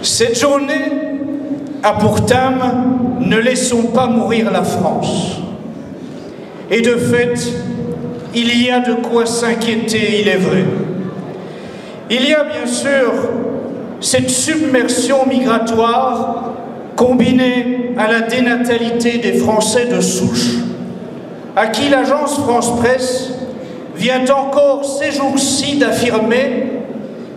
Cette journée a pour thème « Ne laissons pas mourir la France ». Et de fait, il y a de quoi s'inquiéter, il est vrai. Il y a bien sûr cette submersion migratoire combinée à la dénatalité des Français de souche, à qui l'agence France-Presse vient encore ces jours-ci d'affirmer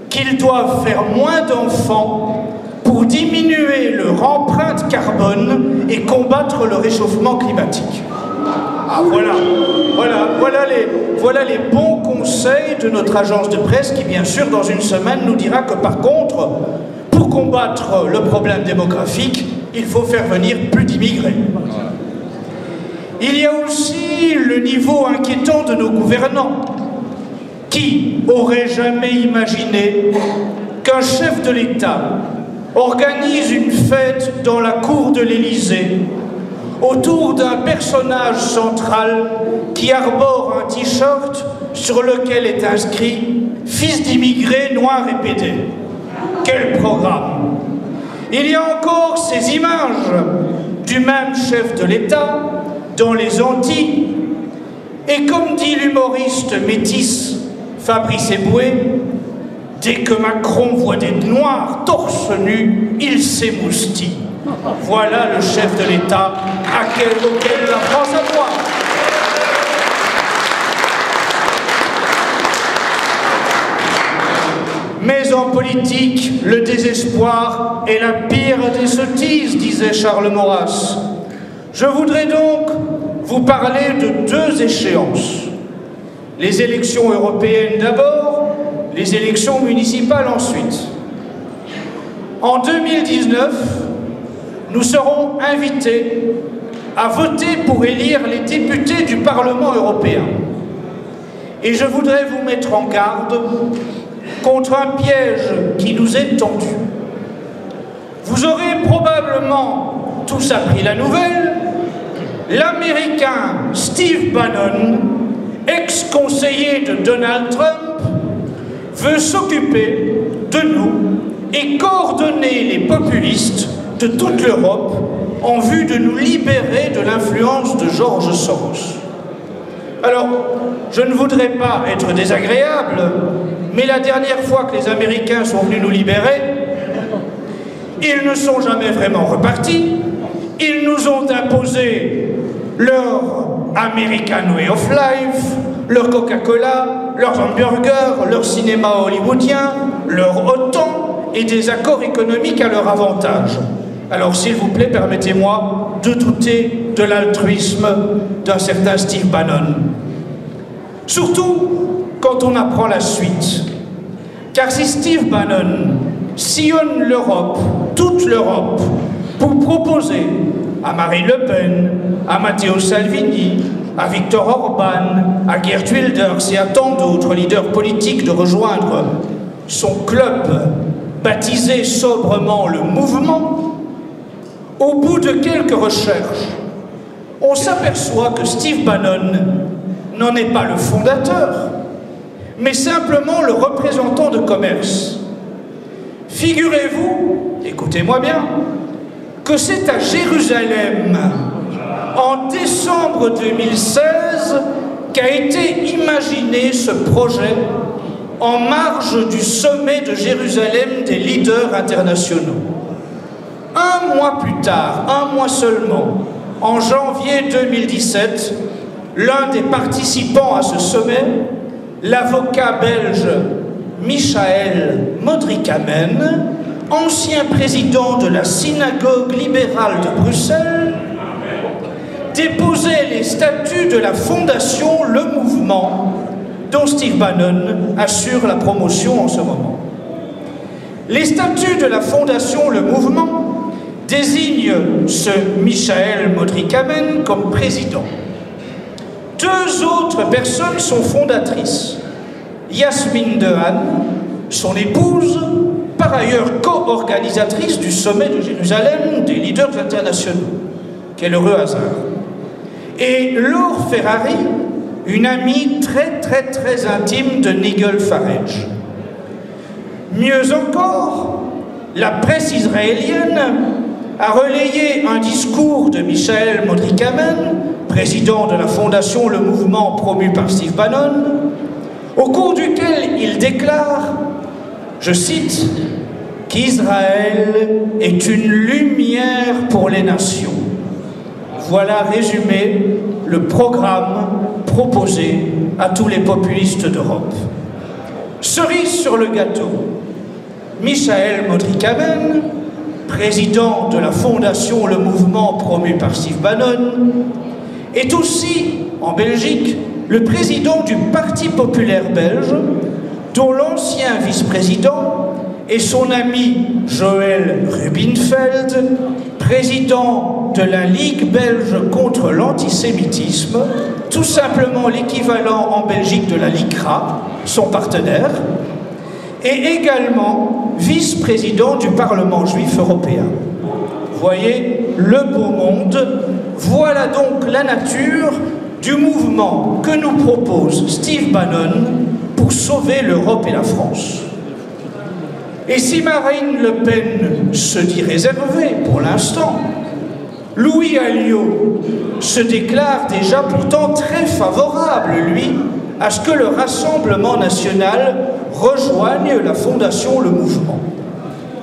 qu'ils doivent faire moins d'enfants pour diminuer leur empreinte carbone et combattre le réchauffement climatique. Ah, voilà les bons conseils de notre agence de presse qui, bien sûr, dans une semaine, nous dira que, par contre, pour combattre le problème démographique, il faut faire venir plus d'immigrés. Il y a aussi le niveau inquiétant de nos gouvernants. Qui aurait jamais imaginé qu'un chef de l'État organise une fête dans la cour de l'Élysée autour d'un personnage central qui arbore un t-shirt sur lequel est inscrit « Fils d'immigrés, noirs et pédés ». Quel programme! Il y a encore ces images du même chef de l'État dans les Antilles. Et comme dit l'humoriste métis Fabrice Eboué, dès que Macron voit des Noirs torse nu, il s'émoustille. Voilà le chef de l'État auquel la France a droit. Mais en politique, le désespoir est la pire des sottises, disait Charles Maurras. Je voudrais donc vous parler de deux échéances. Les élections européennes d'abord, les élections municipales ensuite. En 2019, nous serons invités à voter pour élire les députés du Parlement européen. Et je voudrais vous mettre en garde contre un piège qui nous est tendu. Vous aurez probablement tous appris la nouvelle. L'Américain Steve Bannon, ex-conseiller de Donald Trump, veut s'occuper de nous et coordonner les populistes de toute l'Europe en vue de nous libérer de l'influence de George Soros. Alors, je ne voudrais pas être désagréable, mais la dernière fois que les Américains sont venus nous libérer, ils ne sont jamais vraiment repartis. Ils nous ont imposé leur American Way of Life, leur Coca-Cola, leurs hamburgers, leur cinéma hollywoodien, leur OTAN et des accords économiques à leur avantage. Alors, s'il vous plaît, permettez-moi de douter de l'altruisme d'un certain Steve Bannon. Surtout quand on apprend la suite. Car si Steve Bannon sillonne l'Europe, toute l'Europe, pour proposer à Marine Le Pen, à Matteo Salvini, à Viktor Orban, à Geert Wilders et à tant d'autres leaders politiques de rejoindre son club baptisé sobrement le Mouvement, au bout de quelques recherches, on s'aperçoit que Steve Bannon n'en est pas le fondateur, mais simplement le représentant de commerce. Figurez-vous, écoutez-moi bien, que c'est à Jérusalem, en décembre 2016, qu'a été imaginé ce projet en marge du sommet de Jérusalem des leaders internationaux. Un mois plus tard, un mois seulement, en janvier 2017, l'un des participants à ce sommet, l'avocat belge Michael Modrikamen, ancien président de la synagogue libérale de Bruxelles, déposait les statuts de la fondation Le Mouvement, dont Steve Bannon assure la promotion en ce moment. Les statuts de la fondation Le Mouvement désignent ce Michael Modrikamen comme président. Deux autres personnes sont fondatrices. Yasmine Dehaene, son épouse, par ailleurs co-organisatrice du sommet de Jérusalem des leaders internationaux. Quel heureux hasard. Et Laure Ferrari, une amie très intime de Nigel Farage. Mieux encore, la presse israélienne a relayé un discours de Michael Modrikamen, président de la fondation Le Mouvement promu par Steve Bannon, au cours duquel il déclare, je cite, qu'Israël est une lumière pour les nations. Voilà résumé le programme proposé à tous les populistes d'Europe. Cerise sur le gâteau, Michael Modrikamen, président de la fondation Le Mouvement promu par Steve Bannon, est aussi, en Belgique, le président du Parti populaire belge, dont l'ancien vice-président est son ami Joël Rubinfeld, président de la Ligue belge contre l'antisémitisme, tout simplement l'équivalent en Belgique de la LICRA, son partenaire, et également vice-président du Parlement juif européen. Voyez, le beau monde, voilà donc la nature du mouvement que nous propose Steve Bannon pour sauver l'Europe et la France. Et si Marine Le Pen se dit réservée pour l'instant, Louis Alliot se déclare déjà pourtant très favorable, lui, à ce que le Rassemblement national rejoigne la Fondation Le Mouvement.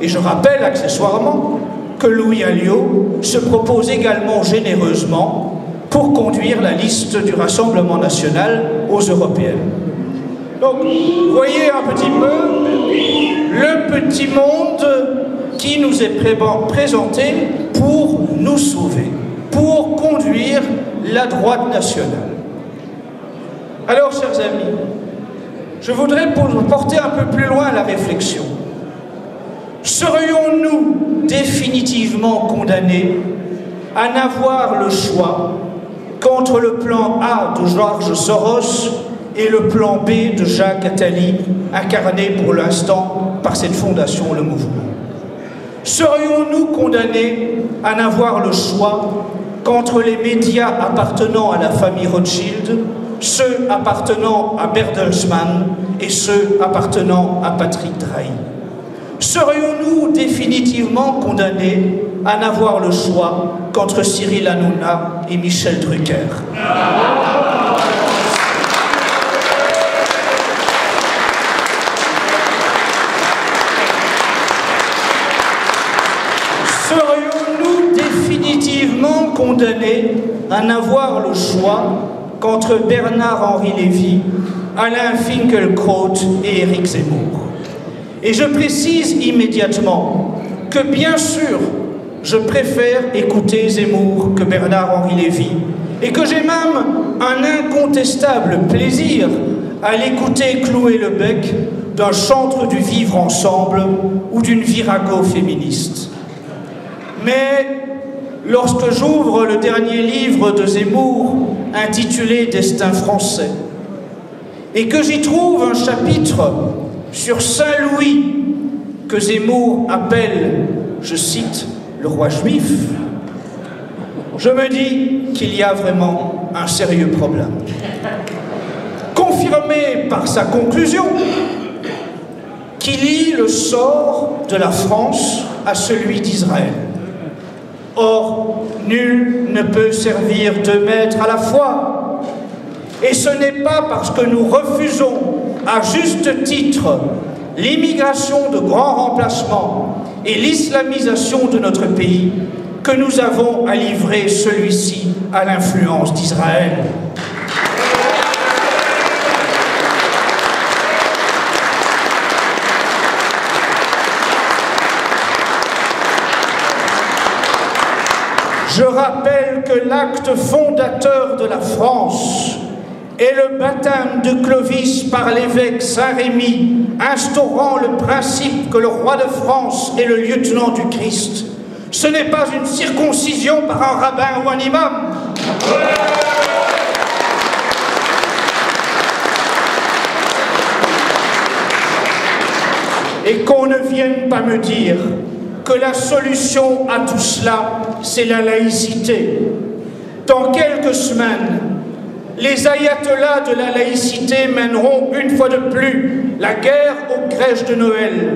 Et je rappelle accessoirement que Louis Alliot se propose également généreusement pour conduire la liste du Rassemblement national aux européennes. Donc, vous voyez un petit peu le petit monde qui nous est présenté pour nous sauver, pour conduire la droite nationale. Alors, chers amis, je voudrais porter un peu plus loin la réflexion. Serions-nous définitivement condamnés à n'avoir le choix qu'entre le plan A de George Soros et le plan B de Jacques Attali, incarné pour l'instant par cette fondation Le Mouvement? Serions-nous condamnés à n'avoir le choix qu'entre les médias appartenant à la famille Rothschild, ceux appartenant à Bertelsmann et ceux appartenant à Patrick Drahi? Serions-nous définitivement condamnés à n'avoir le choix qu'entre Cyril Hanouna et Michel Drucker? Serions-nous définitivement condamnés à n'avoir le choix qu'entre Bernard-Henri Lévy, Alain Finkielkraut et Éric Zemmour? Et je précise immédiatement que, bien sûr, je préfère écouter Zemmour que Bernard-Henri Lévy, et que j'ai même un incontestable plaisir à l'écouter clouer le bec d'un chantre du vivre ensemble ou d'une virago féministe. Mais lorsque j'ouvre le dernier livre de Zemmour, intitulé « Destin français », et que j'y trouve un chapitre sur Saint-Louis, que Zemmour appelle, je cite, le roi juif, je me dis qu'il y a vraiment un sérieux problème. Confirmé par sa conclusion, qui lie le sort de la France à celui d'Israël. Or, nul ne peut servir deux maîtres à la fois. Et ce n'est pas parce que nous refusons à juste titre l'immigration de grand remplacement et l'islamisation de notre pays que nous avons à livrer celui-ci à l'influence d'Israël. Je rappelle que l'acte fondateur de la France est le baptême de Clovis par l'évêque Saint-Rémy, instaurant le principe que le roi de France est le lieutenant du Christ. Ce n'est pas une circoncision par un rabbin ou un imam. Et qu'on ne vienne pas me dire que la solution à tout cela, c'est la laïcité. Dans quelques semaines, les ayatollahs de la laïcité mèneront une fois de plus la guerre aux crèches de Noël.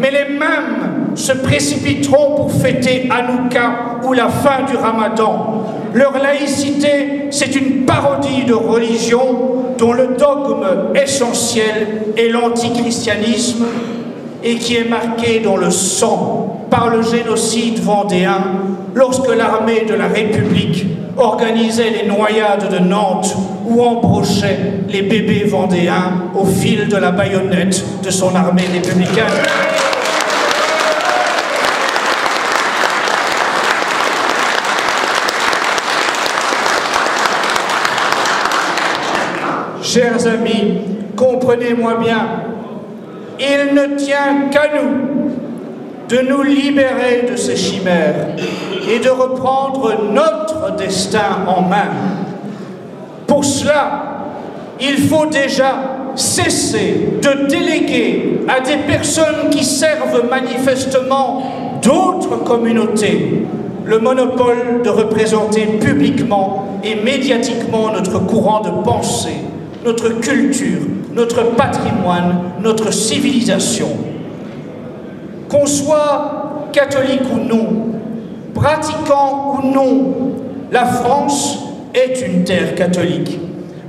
Mais les mêmes se précipiteront pour fêter Hanouka ou la fin du Ramadan. Leur laïcité, c'est une parodie de religion dont le dogme essentiel est l'antichristianisme et qui est marqué dans le sang par le génocide vendéen lorsque l'armée de la République organisait les noyades de Nantes ou embrochait les bébés vendéens au fil de la baïonnette de son armée républicaine. Chers amis, comprenez-moi bien, il ne tient qu'à nous de nous libérer de ces chimères et de reprendre notre destin en main. Pour cela, il faut déjà cesser de déléguer à des personnes qui servent manifestement d'autres communautés le monopole de représenter publiquement et médiatiquement notre courant de pensée, notre culture, notre patrimoine, notre civilisation. Qu'on soit catholique ou non, pratiquant ou non, la France est une terre catholique,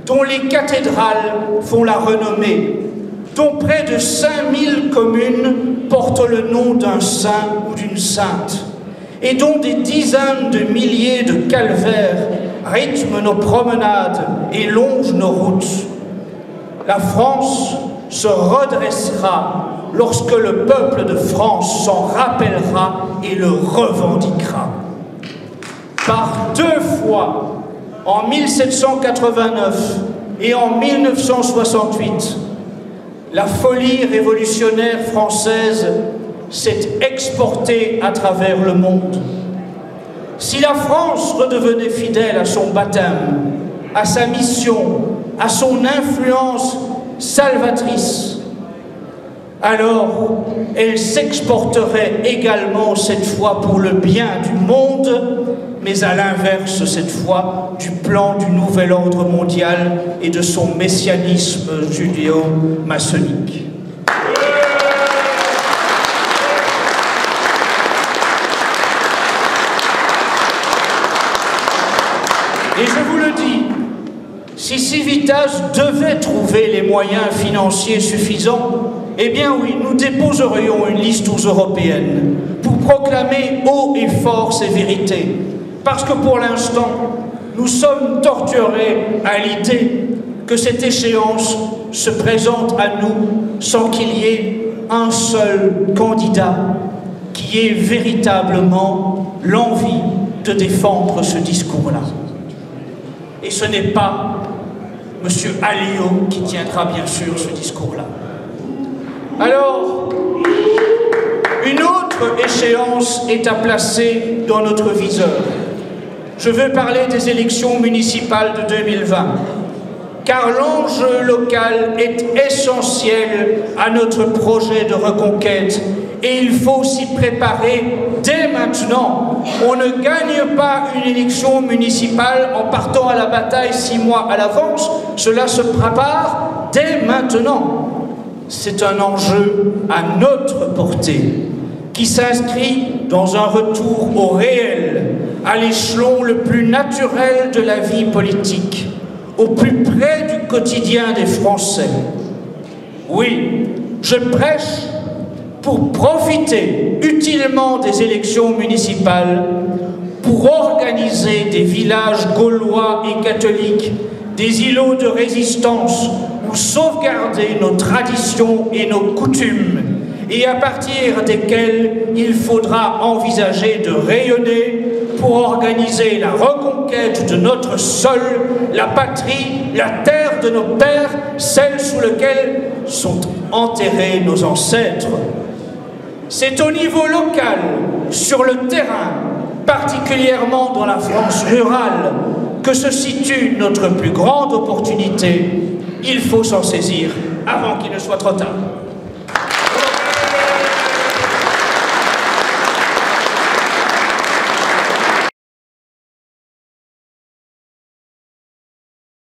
dont les cathédrales font la renommée, dont près de 5000 communes portent le nom d'un saint ou d'une sainte, et dont des dizaines de milliers de calvaires rythment nos promenades et longent nos routes. La France se redressera lorsque le peuple de France s'en rappellera et le revendiquera. Par 2 fois, en 1789 et en 1968, la folie révolutionnaire française s'est exportée à travers le monde. Si la France redevenait fidèle à son baptême, à sa mission, à son influence salvatrice, alors elle s'exporterait également cette fois pour le bien du monde, mais à l'inverse cette fois du plan du nouvel ordre mondial et de son messianisme judéo-maçonnique. Et je vous le dis, si Civitas devait trouver les moyens financiers suffisants, eh bien oui, nous déposerions une liste aux européennes pour proclamer haut et fort ces vérités. Parce que pour l'instant, nous sommes torturés à l'idée que cette échéance se présente à nous sans qu'il y ait un seul candidat qui ait véritablement l'envie de défendre ce discours-là. Et ce n'est pas M. Alliot qui tiendra bien sûr ce discours-là. Alors, une autre échéance est à placer dans notre viseur. Je veux parler des élections municipales de 2020, car l'enjeu local est essentiel à notre projet de reconquête et il faut s'y préparer dès maintenant. On ne gagne pas une élection municipale en partant à la bataille 6 mois à l'avance, cela se prépare dès maintenant. C'est un enjeu à notre portée, qui s'inscrit dans un retour au réel, à l'échelon le plus naturel de la vie politique, au plus près du quotidien des Français. Oui, je prêche pour profiter utilement des élections municipales, pour organiser des villages gaulois et catholiques, des îlots de résistance où sauvegarder nos traditions et nos coutumes, et à partir desquels il faudra envisager de rayonner pour organiser la reconquête de notre sol, la patrie, la terre de nos pères, celle sous laquelle sont enterrés nos ancêtres. C'est au niveau local, sur le terrain, particulièrement dans la France rurale, que se situe notre plus grande opportunité. Il faut s'en saisir avant qu'il ne soit trop tard.